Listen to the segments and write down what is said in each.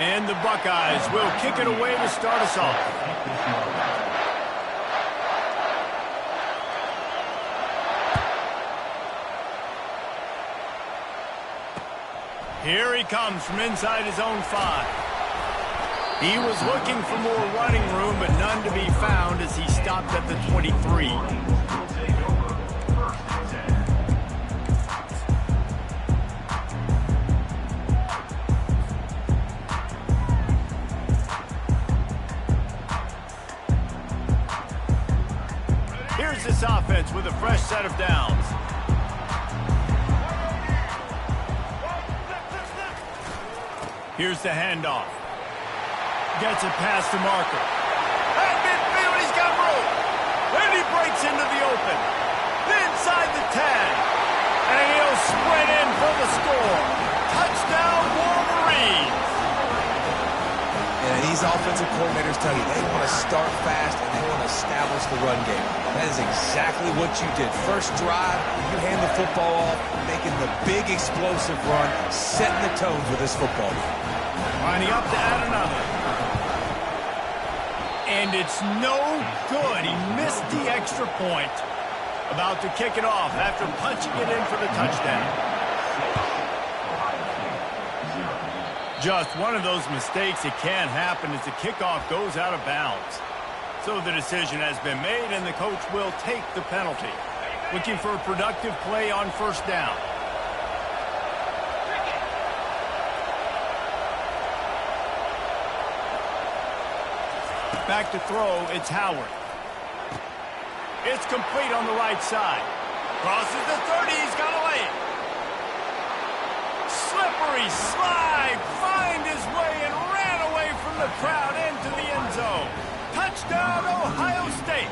And the Buckeyes will kick it away to start us off. Here he comes from inside his own 5. He was looking for more running room, but none to be found as he stopped at the 23. Here's this offense with a fresh set of downs. Here's the handoff. Gets it past the marker. At midfield, he's got room. And he breaks into the open. Inside the 10. And he'll sprint in for the score. Touchdown, Wolverines. Yeah, these offensive coordinators tell you they want to start fast and they want to establish the run game. That is exactly what you did. First drive, you hand the football off, making the big explosive run, setting the tone for this football game. Lining up to add another. And it's no good. He missed the extra point. About to kick it off after punching it in for the touchdown. Just one of those mistakes that can happen as the kickoff goes out of bounds. So the decision has been made, and the coach will take the penalty. Looking for a productive play on first down. Back to throw, it's Howard. It's complete on the right side. Crosses the 30, he's got to lay it. Slippery slide, find his way and ran away from the crowd into the end zone. Touchdown, Ohio State.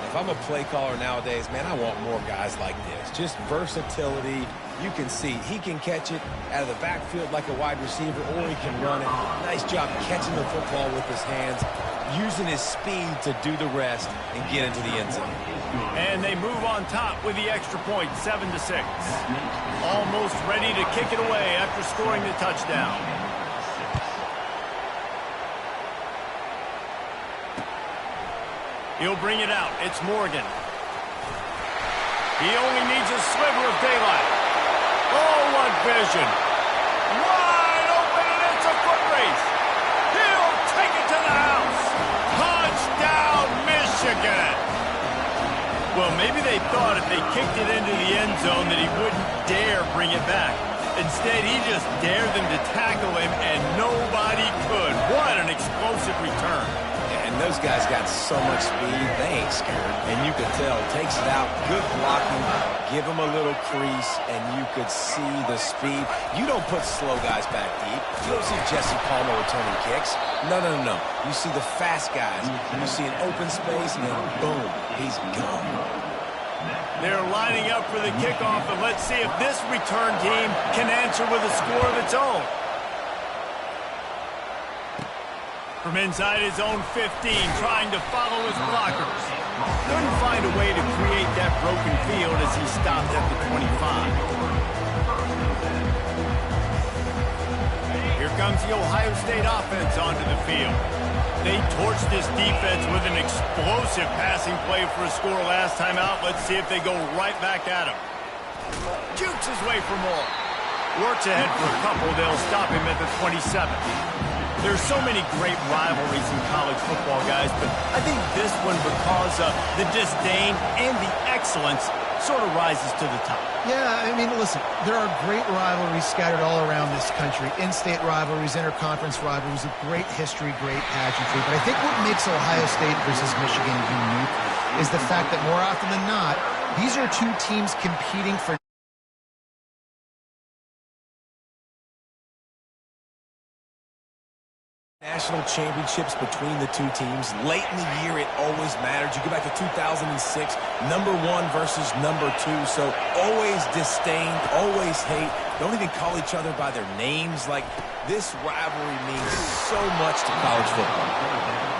If I'm a play caller nowadays, man, I want more guys like this. Just versatility. You can see he can catch it out of the backfield like a wide receiver, or he can run it. Nice job catching the football with his hands, using his speed to do the rest and get into the end zone. And they move on top with the extra point, 7-6. Almost ready to kick it away after scoring the touchdown. He'll bring it out. It's Morgan. He only needs a sliver of daylight. Oh, what vision. Wide open, and it's a foot race. He'll take it to the house. Touchdown, Michigan. Well, maybe they thought if they kicked it into the end zone that he wouldn't dare bring it back. Instead, he just dared them to tackle him, and nobody could. What an explosive return. And those guys got so much speed, they ain't scared. And you could tell, takes it out, good blocking, give him a little crease, and you could see the speed. You don't put slow guys back deep. You don't see Jesse Palmer returning kicks. No. You see the fast guys. You see an open space, and then boom, he's gone. They're lining up for the kickoff, and let's see if this return team can answer with a score of its own. From inside his own 15, trying to follow his blockers. Couldn't find a way to create that broken field as he stopped at the 25. Here comes the Ohio State offense onto the field. They torched this defense with an explosive passing play for a score last time out. Let's see if they go right back at him. Jukes his way for more. Works ahead for a couple. They'll stop him at the 27. There's so many great rivalries in college football, guys, but I think this one, because of the disdain and the excellence, sort of rises to the top. Yeah, I mean, listen, there are great rivalries scattered all around this country. In-state rivalries, interconference rivalries, with great history, great pageantry. But I think what makes Ohio State versus Michigan unique is the fact that more often than not, these are two teams competing for national championships between the two teams. Late in the year, it always mattered. You go back to 2006, number 1 versus number 2. So always disdain, always hate. Don't even call each other by their names. Like, this rivalry means so much to college football.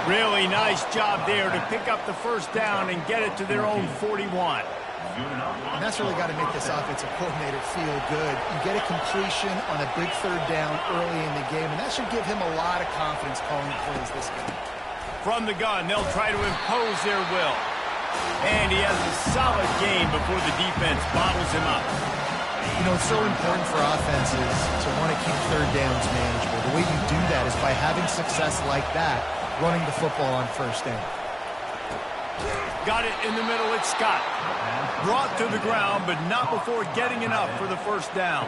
Really nice job there to pick up the first down and get it to their own 41. And that's really got to make this offensive coordinator feel good. You get a completion on a big third down early in the game, and that should give him a lot of confidence calling plays this game. From the gun, they'll try to impose their will. And he has a solid game before the defense bottles him up. You know, it's so important for offenses to want to keep third downs manageable. The way you do that is by having success like that, running the football on first down. Got it in the middle, it's Scott. Brought to the ground, but not before getting enough for the first down.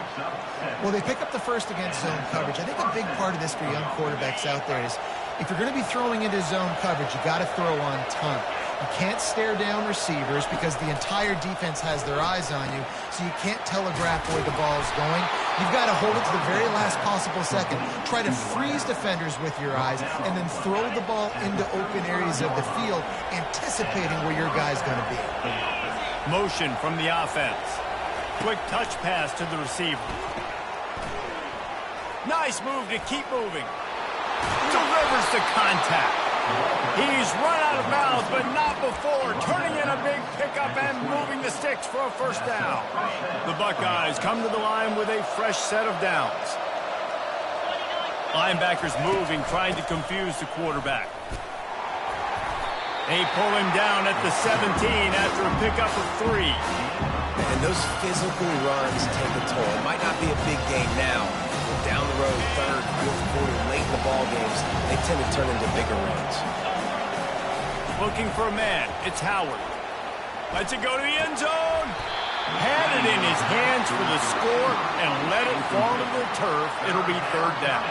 Well, they pick up the first against zone coverage. I think a big part of this for young quarterbacks out there is if you're going to be throwing into zone coverage, you got to throw on time. You can't stare down receivers because the entire defense has their eyes on you, so you can't telegraph where the ball's going. You've got to hold it to the very last possible second. Try to freeze defenders with your eyes, and then throw the ball into open areas of the field, anticipating where your guy's going to be. Motion from the offense. Quick touch pass to the receiver. Nice move to keep moving. Delivers the contact. He's run out of bounds, but not before turning in a big pickup and moving the sticks for a first down. The Buckeyes come to the line with a fresh set of downs. Linebackers moving, trying to confuse the quarterback. They pull him down at the 17 after a pickup of 3. And those physical runs take a toll. It might not be a big game now. Down the road, third, fourth quarter, late in the ball games, they tend to turn into bigger runs. Looking for a man. It's Howard. Lets it go to the end zone. Had it in his hands for the score and let it fall to the turf. It'll be third down.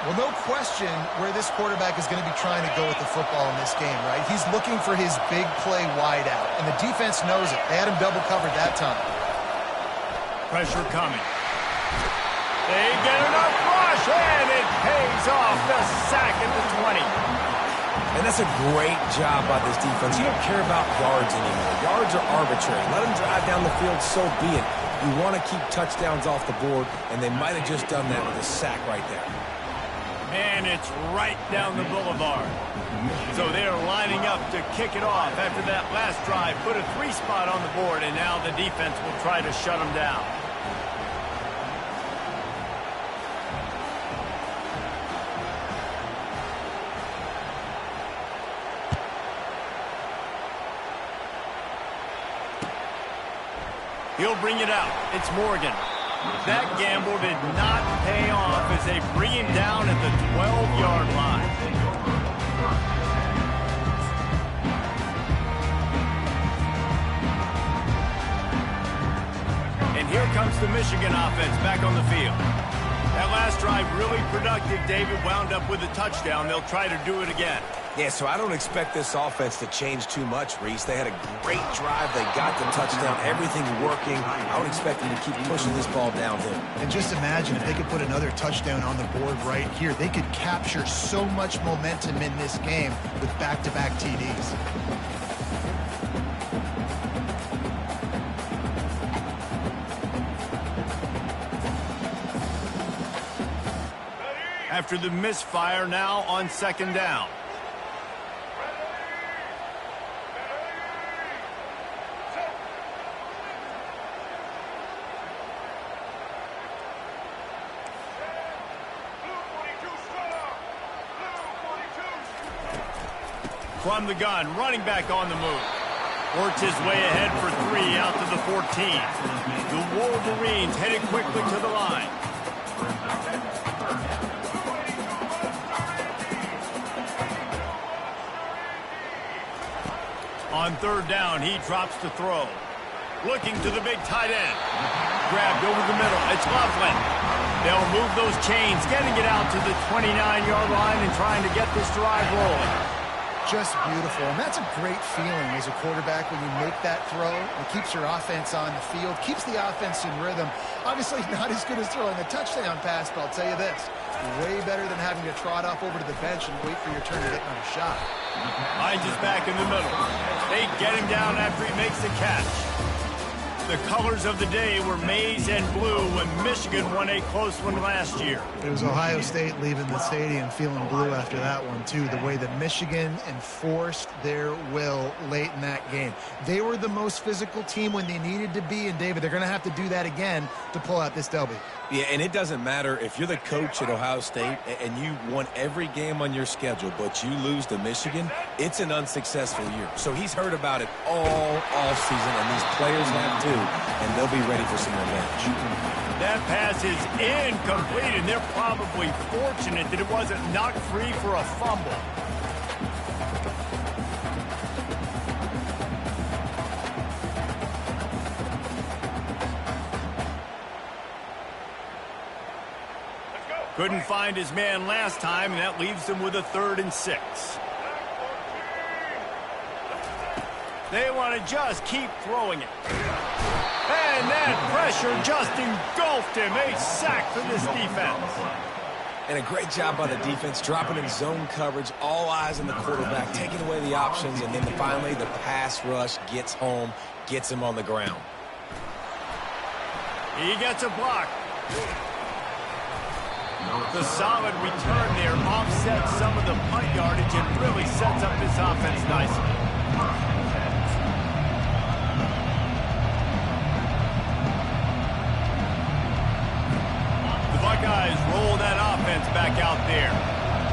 Well, no question where this quarterback is going to be trying to go with the football in this game, right? He's looking for his big play wide out, and the defense knows it. They had him double covered that time. Pressure coming. They get enough rush, and it pays off. The sack at the 20. And that's a great job by this defense. You don't care about yards anymore. Yards are arbitrary. Let them drive down the field, so be it. You want to keep touchdowns off the board, and they might have just done that with a sack right there. And it's right down the boulevard. So they're lining up to kick it off after that last drive. Put a 3 spot on the board, and now the defense will try to shut them down. He'll bring it out. It's Morgan. That gamble did not pay off as they bring him down at the 12-yard line. And here comes the Michigan offense back on the field. That last drive really productive. David wound up with a touchdown. They'll try to do it again. Yeah, so I don't expect this offense to change too much, Reese. They had a great drive. They got the touchdown. Everything's working. I would expect them to keep pushing this ball downhill. And just imagine if they could put another touchdown on the board right here. They could capture so much momentum in this game with back-to-back TDs. After the misfire, now on second down. From the gun, running back on the move. Works his way ahead for 3 out to the 14. The Wolverines headed quickly to the line. On third down, he drops to throw. Looking to the big tight end. Grabbed over the middle. It's Loveland. They'll move those chains, getting it out to the 29-yard line and trying to get this drive rolling. Just beautiful, and that's a great feeling as a quarterback when you make that throw. It keeps your offense on the field, keeps the offense in rhythm. Obviously not as good as throwing a touchdown pass, but I'll tell you this, way better than having to trot off over to the bench and wait for your turn to get another shot. Hines is back in the middle. They get him down after he makes the catch. The colors of the day were maize and blue when Michigan won a close one last year. It was Ohio State leaving the stadium feeling blue after that one, too. The way that Michigan enforced their will late in that game. They were the most physical team when they needed to be, and David, they're going to have to do that again to pull out this W. Yeah, and it doesn't matter if you're the coach at Ohio State and you won every game on your schedule, but you lose to Michigan, it's an unsuccessful year. So he's heard about it all offseason, and these players have too, and they'll be ready for some revenge. That pass is incomplete, and they're probably fortunate that it wasn't knocked free for a fumble. Couldn't find his man last time, and that leaves him with a 3rd and 6. They want to just keep throwing it. And that pressure just engulfed him. A sack for this defense. And a great job by the defense, dropping in zone coverage, all eyes on the quarterback, taking away the options, and then finally the pass rush gets home, gets him on the ground. He gets a block. The solid return there offsets some of the punt yardage and really sets up this offense nicely. The Buckeyes roll that offense back out there.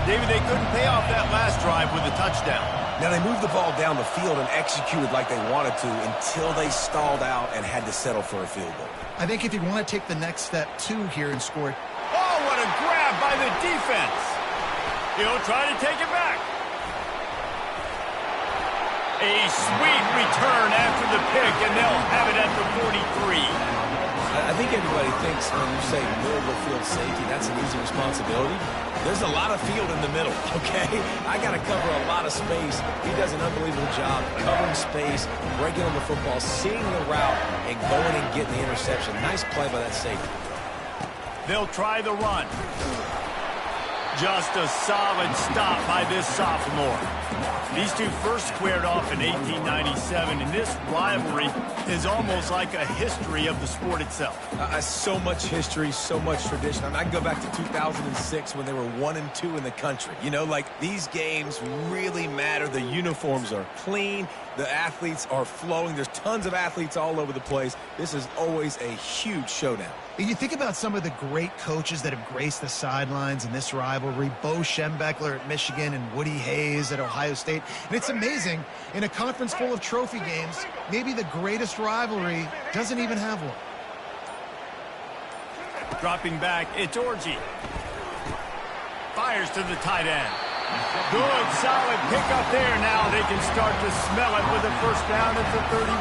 David, they couldn't pay off that last drive with a touchdown. Now they moved the ball down the field and executed like they wanted to until they stalled out and had to settle for a field goal. I think if you want to take the next step, too, here and score. Oh, what a grab by the defense. He'll try to take it back. A sweet return after the pick, and they'll have it at the 43. I think everybody thinks when you say middle of the field safety, that's an easy responsibility. There's a lot of field in the middle, okay? I got to cover a lot of space. He does an unbelievable job covering space, breaking on the football, seeing the route, and going and getting the interception. Nice play by that safety. They'll try the run. Just a solid stop by this sophomore. These two first squared off in 1897, and this rivalry is almost like a history of the sport itself. So much history, so much tradition. I mean, I can go back to 2006 when they were 1-2 in the country. You know, like, these games really matter. The uniforms are clean. The athletes are flowing. There's tons of athletes all over the place. This is always a huge showdown. You think about some of the great coaches that have graced the sidelines in this rivalry. Bo Schembechler at Michigan and Woody Hayes at Ohio State. And it's amazing, in a conference full of trophy games, maybe the greatest rivalry doesn't even have one. Dropping back, it's Orji. Fires to the tight end. Good, solid pickup there. Now they can start to smell it with a first down at the 31.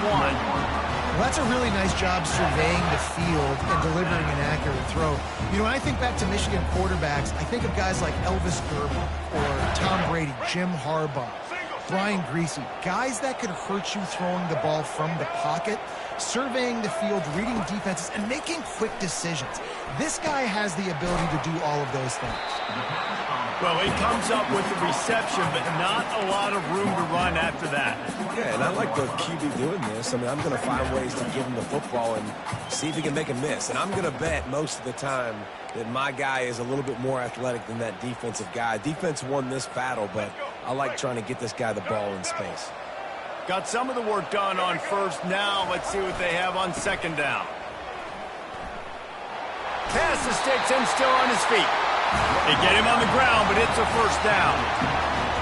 Well, that's a really nice job surveying the field and delivering an accurate throw. You know, when I think back to Michigan quarterbacks, I think of guys like Elvis Gerber or Tom Brady, Jim Harbaugh, Brian Griese, guys that could hurt you throwing the ball from the pocket, surveying the field, reading defenses, and making quick decisions. This guy has the ability to do all of those things. Well, he comes up with the reception, but not a lot of room to run after that. Yeah, and I like the QB doing this. I mean, I'm going to find ways to give him the football and see if he can make a miss. And I'm going to bet most of the time that my guy is a little bit more athletic than that defensive guy. Defense won this battle, but I like trying to get this guy the ball in space. Got some of the work done on first. Now let's see what they have on second down. Pass the sticks and still on his feet. They get him on the ground, but it's a first down.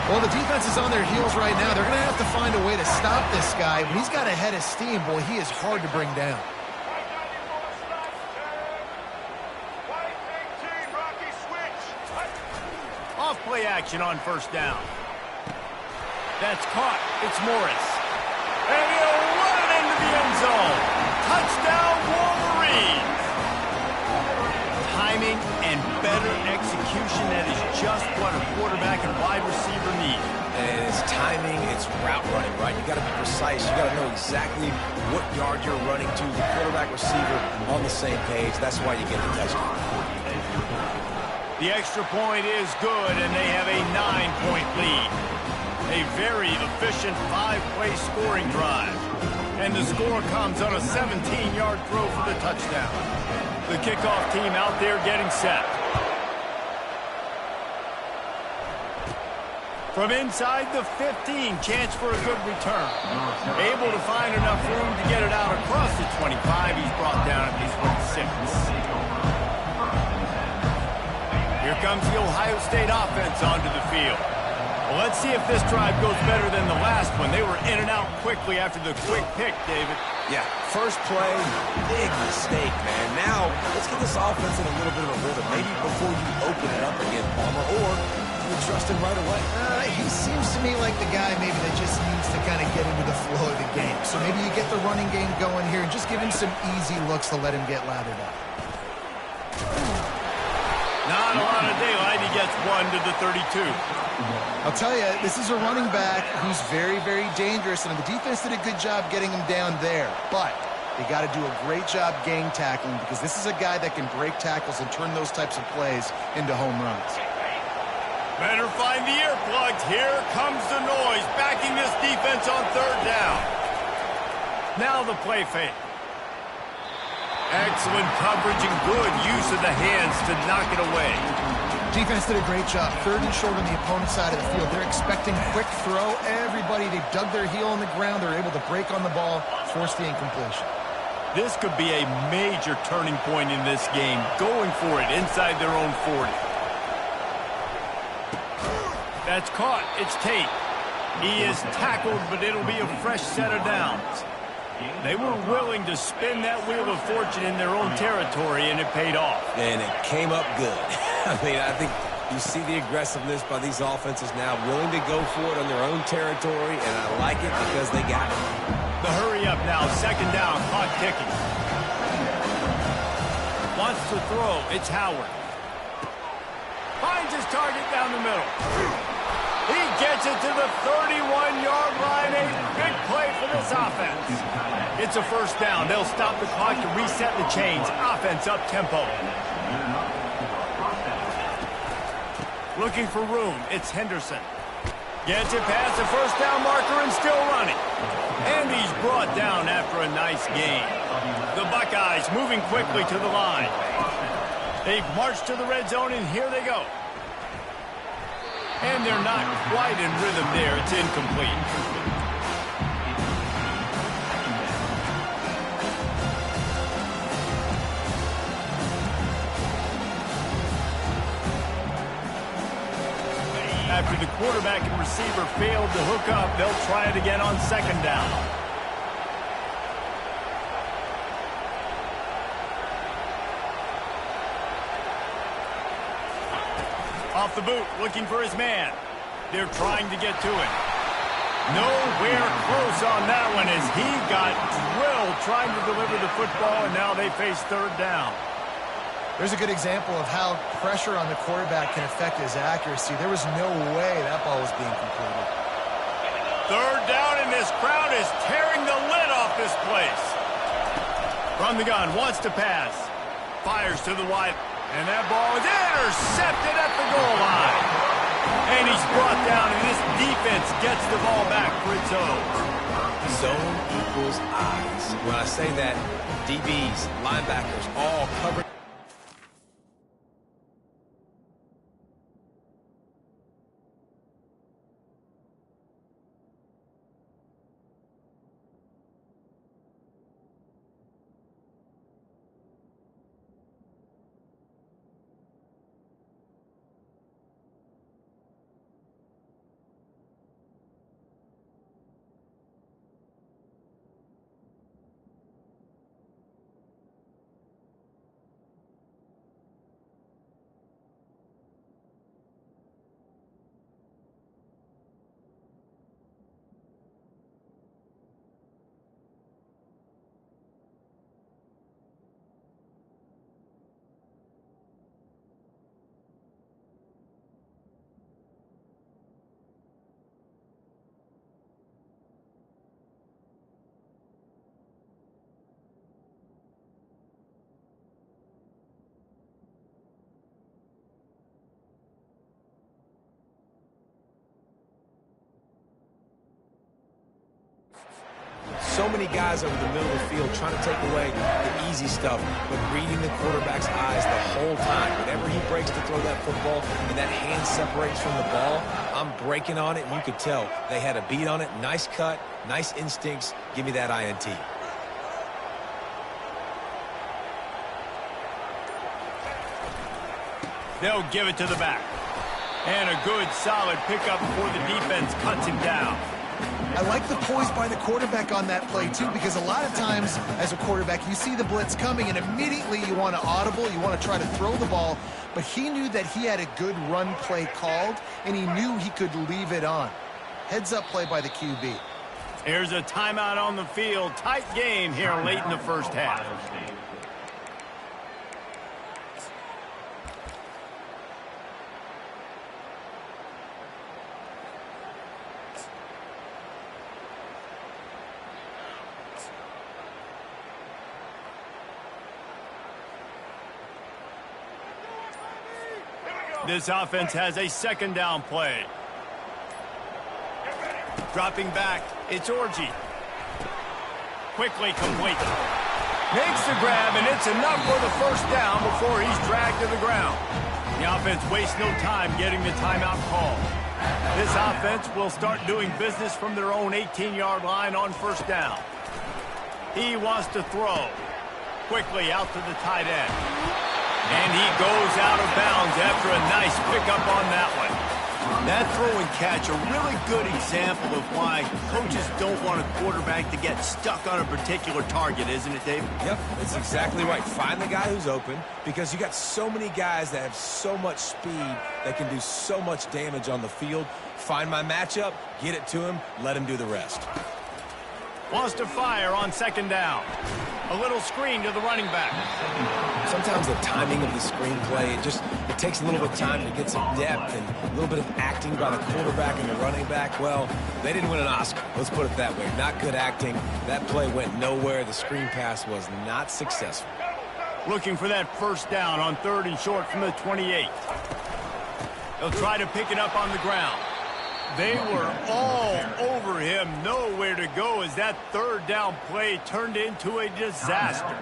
Well, the defense is on their heels right now. They're going to have to find a way to stop this guy. When he's got a head of steam, boy, he is hard to bring down. Off play action on first down. That's caught. It's Morris. And he'll run it into the end zone. Touchdown, Wolverines. Timing and better execution, that is just what a quarterback and wide receiver need. And it's timing, it's route running, right? You got to be precise. You got to know exactly what yard you're running to. The quarterback, receiver on the same page. That's why you get the touchdown. The extra point is good, and they have a 9-point lead. A very efficient 5-play scoring drive. And the score comes on a 17-yard throw for the touchdown. The kickoff team out there getting set. From inside the 15, chance for a good return. Able to find enough room to get it out across the 25. He's brought down at least 6. Here comes the Ohio State offense onto the field. Well, let's see if this drive goes better than the last one. They were in and out quickly after the quick pick, David. Yeah, first play, big mistake, man. Now, let's get this offense in a little bit of a rhythm. Maybe before you open it up again, Palmer, or you trust him right away. He seems to me like the guy maybe that just needs to kind of get into the flow of the game. So maybe you get the running game going here and just give him some easy looks to let him get lathered up. Not a lot of daylight. He gets 1 to the 32. I'll tell you, this is a running back who's very, very dangerous, and the defense did a good job getting him down there. But they got to do a great job gang tackling because this is a guy that can break tackles and turn those types of plays into home runs. Better find the earplugs. Here comes the noise, backing this defense on third down. Now the play fake. Excellent coverage and good use of the hands to knock it away. Defense did a great job. Third and short on the opponent's side of the field. They're expecting quick throw. Everybody, they dug their heel on the ground. They're able to break on the ball, force the incompletion. This could be a major turning point in this game, going for it inside their own 40. That's caught. It's Tate. He is tackled, but it'll be a fresh set of downs. They were willing to spin that wheel of fortune in their own territory, and it paid off. And it came up good. I mean, I think you see the aggressiveness by these offenses now, willing to go for it on their own territory, and I like it because they got it. The hurry up now, second down, clock ticking. Wants to throw, it's Howard. Finds his target down the middle. He gets it to the 31-yard line. A big play for this offense. It's a first down. They'll stop the clock to reset the chains. Offense up tempo. Looking for room. It's Henderson. Gets it past the first down marker and still running. And he's brought down after a nice gain. The Buckeyes moving quickly to the line. They've marched to the red zone, and here they go. And they're not quite in rhythm there. It's incomplete. After the quarterback and receiver failed to hook up, they'll try it again on second down. Off the boot, looking for his man. They're trying to get to it. Nowhere close on that one as he got drilled trying to deliver the football, and now they face third down. There's a good example of how pressure on the quarterback can affect his accuracy. There was no way that ball was being completed. Third down, and this crowd is tearing the lid off this place. From the gun, wants to pass. Fires to the wide. And that ball is intercepted at the goal line. And he's brought down, and this defense gets the ball back for its own. Zone equals eyes. When I say that, DBs, linebackers, all covered. so many guys over the middle of the field trying to take away the easy stuff, but reading the quarterback's eyes the whole time. Whenever he breaks to throw that football and that hand separates from the ball, I'm breaking on it, and you could tell they had a beat on it. Nice cut, nice instincts. Give me that INT. They'll give it to the back. And a good, solid pickup before the defense cuts him down. I like the poise by the quarterback on that play, too, because a lot of times as a quarterback, you see the blitz coming, and immediately you want to audible, you want to try to throw the ball, but he knew that he had a good run play called, and he knew he could leave it on. Heads-up play by the QB. Here's a timeout on the field. Tight game here late in the first half. This offense has a second down play. Dropping back, it's Orji. Quickly complete. Makes the grab, and it's enough for the first down before he's dragged to the ground. The offense wastes no time getting the timeout call. This offense will start doing business from their own 18-yard line on first down. He wants to throw. Quickly out to the tight end. And he goes out of bounds after a nice pickup on that one. That throw and catch, a really good example of why coaches don't want a quarterback to get stuck on a particular target, isn't it, Dave? Yep, that's exactly right. Find the guy who's open, because you got so many guys that have so much speed that can do so much damage on the field. Find my matchup, get it to him, let him do the rest. Wants to fire on second down. A little screen to the running back. Sometimes the timing of the screenplay, it takes a little bit of time to get some depth and a little bit of acting by the quarterback and the running back. Well, they didn't win an Oscar. Let's put it that way. Not good acting. That play went nowhere. The screen pass was not successful. Looking for that first down on third and short from the 28. They'll try to pick it up on the ground. They were all over him, nowhere to go as that third down play turned into a disaster.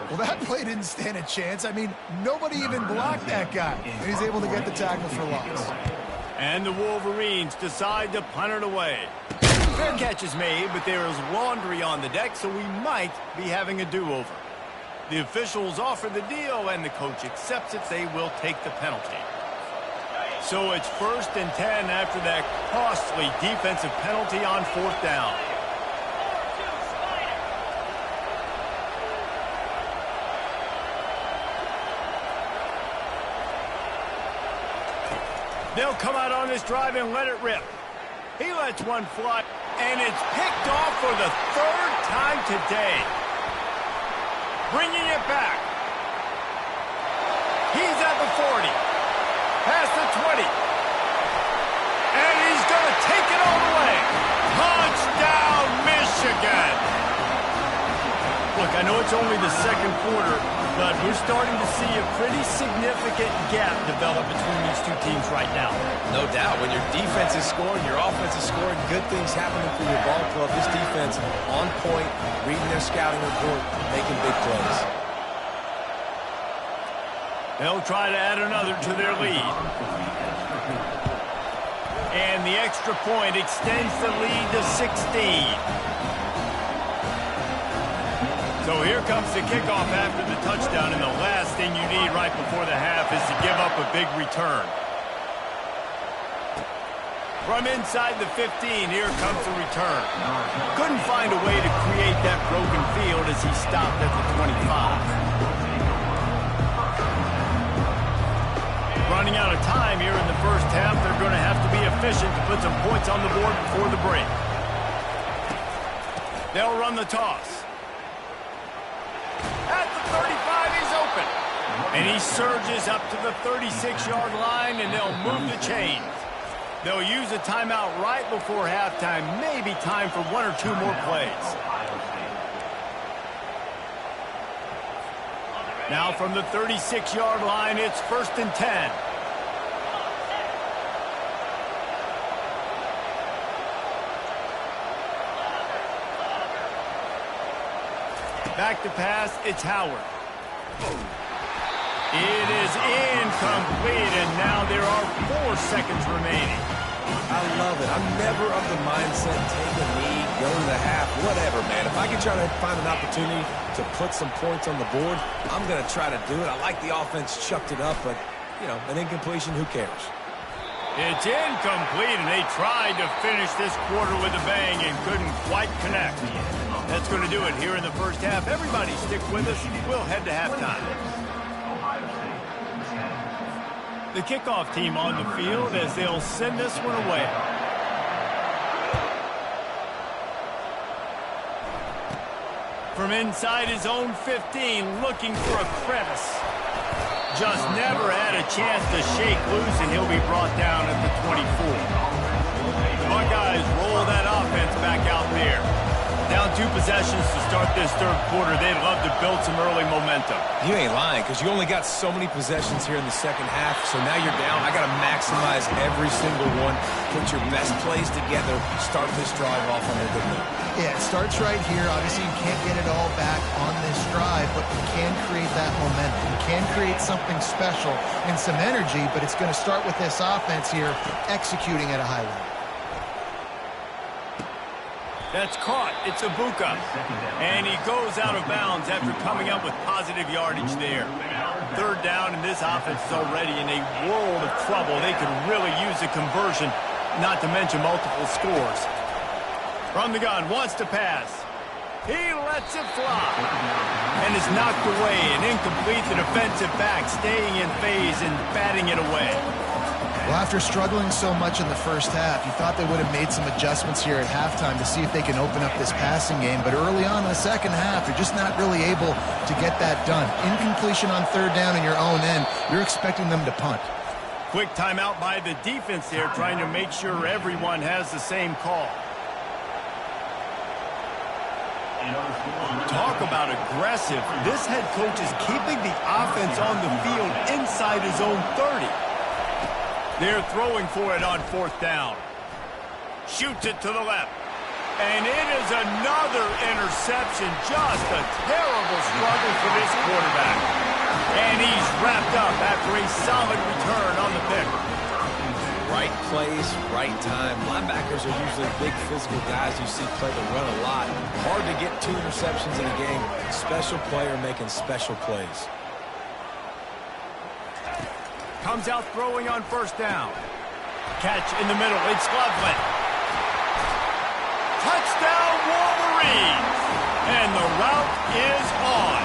Well, that play didn't stand a chance. I mean, nobody even blocked that guy, and he's able to get the tackle for loss. And the Wolverines decide to punt it away. Fair catch is made, but there is laundry on the deck, so we might be having a do-over. The officials offer the deal, and the coach accepts it. They will take the penalty. So it's 1st and 10 after that costly defensive penalty on fourth down. They'll come out on this drive and let it rip. He lets one fly, and it's picked off for the third time today. Bringing it back. He's at the 40. Past the 20. And he's going to take it all the way. Touchdown, Michigan. Look, I know it's only the second quarter, but we're starting to see a pretty significant gap develop between these two teams right now. No doubt. When your defense is scoring, your offense is scoring, good things happening for your ball club. This defense on point, reading their scouting report, making big plays. They'll try to add another to their lead. And the extra point extends the lead to 16. So here comes the kickoff after the touchdown, and the last thing you need right before the half is to give up a big return. From inside the 15, here comes the return. Couldn't find a way to create that broken field as he stopped at the 25. Running out of time here in the first half. They're going to have to be efficient to put some points on the board before the break. They'll run the toss. At the 35, he's open. And he surges up to the 36-yard line, and they'll move the chains. They'll use a timeout right before halftime. Maybe time for one or two more plays. Now from the 36-yard line, it's 1st and 10. Back to pass, it's Howard. It is incomplete, and now there are 4 seconds remaining. I love it. I'm never of the mindset, take a knee, go to the half, whatever, man. If I can try to find an opportunity to put some points on the board, I'm going to try to do it. I like the offense chucked it up, but, you know, an incompletion, who cares? It's incomplete, and they tried to finish this quarter with a bang and couldn't quite connect. That's going to do it here in the first half. Everybody stick with us. We'll head to halftime. The kickoff team on the field as they'll send this one away. From inside his own 15, looking for a crevice. Just never had a chance to shake loose, and he'll be brought down at the 24. The Buckeyes roll that offense back out there. Down 2 possessions to start this third quarter. They'd love to build some early momentum. You ain't lying, because you only got so many possessions here in the second half, so now you're down. I got to maximize every single one, put your best plays together, start this drive off on a good note. Yeah, it starts right here. Obviously, you can't get it all back on this drive, but you can create that momentum. You can create something special and some energy, but it's going to start with this offense here executing at a high level. That's caught. It's Ibuka. And he goes out of bounds after coming up with positive yardage there. Third down, and this offense is already in a world of trouble. They could really use a conversion, not to mention multiple scores. From the gun, wants to pass. He lets it fly. And is knocked away and incomplete. The defensive back staying in phase and batting it away. Well, after struggling so much in the first half, you thought they would have made some adjustments here at halftime to see if they can open up this passing game. But early on in the second half, you're just not really able to get that done. Incompletion on third down in your own end, you're expecting them to punt. Quick timeout by the defense there, trying to make sure everyone has the same call. Talk about aggressive. This head coach is keeping the offense on the field inside his own 30. They're throwing for it on 4th down. Shoots it to the left. And it is another interception. Just a terrible struggle for this quarterback. And he's wrapped up after a solid return on the pick. Right place, right time. Linebackers are usually big physical guys you see play the run a lot. Hard to get 2 interceptions in a game. Special player making special plays. Comes out throwing on 1st down. Catch in the middle. It's Loveland. Touchdown Wolverines. And the route is on.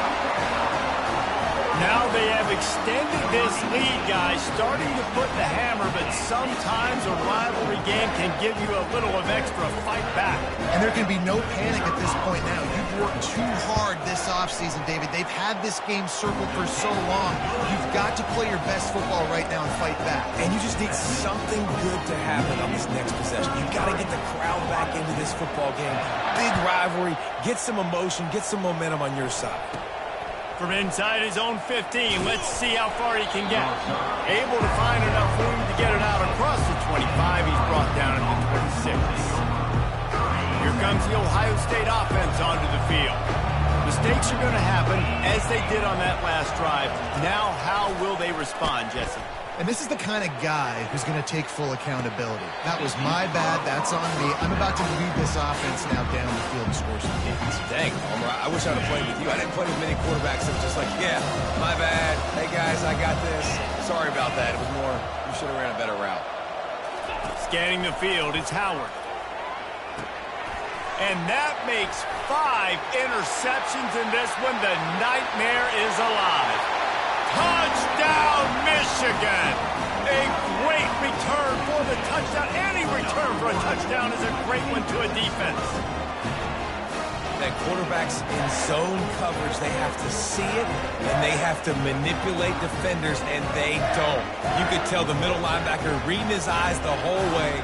Now they have extended this lead, guys, starting to put the hammer, but sometimes a rivalry game can give you a little of extra fight back. And there can be no panic at this point now. You've worked too hard this offseason, David. They've had this game circled for so long. You've got to play your best football right now and fight back. And you just need something good to happen on this next possession. You've got to get the crowd back into this football game. Big rivalry. Get some emotion. Get some momentum on your side. From inside his own 15, let's see how far he can get. Able to find enough room to get it out across the 25. He's brought down at the 26. Here comes the Ohio State offense onto the field. Mistakes are going to happen, as they did on that last drive. Now, how will they respond, Jesse? And this is the kind of guy who's going to take full accountability. That was my bad. That's on me. I'm about to lead this offense now down the field and score some points. Dang, Homer, I wish I'd have played with you. I didn't play with many quarterbacks that was just like, yeah, my bad. Hey, guys, I got this. Sorry about that. It was more, you should have ran a better route. Scanning the field, it's Howard. And that makes 5 interceptions in this one. The nightmare is alive. Touchdown, Michigan! A great return for the touchdown. Any return for a touchdown is a great one to a defense. That quarterbacks in zone coverage, they have to see it, and they have to manipulate defenders, and they don't. You could tell the middle linebacker reading his eyes the whole way,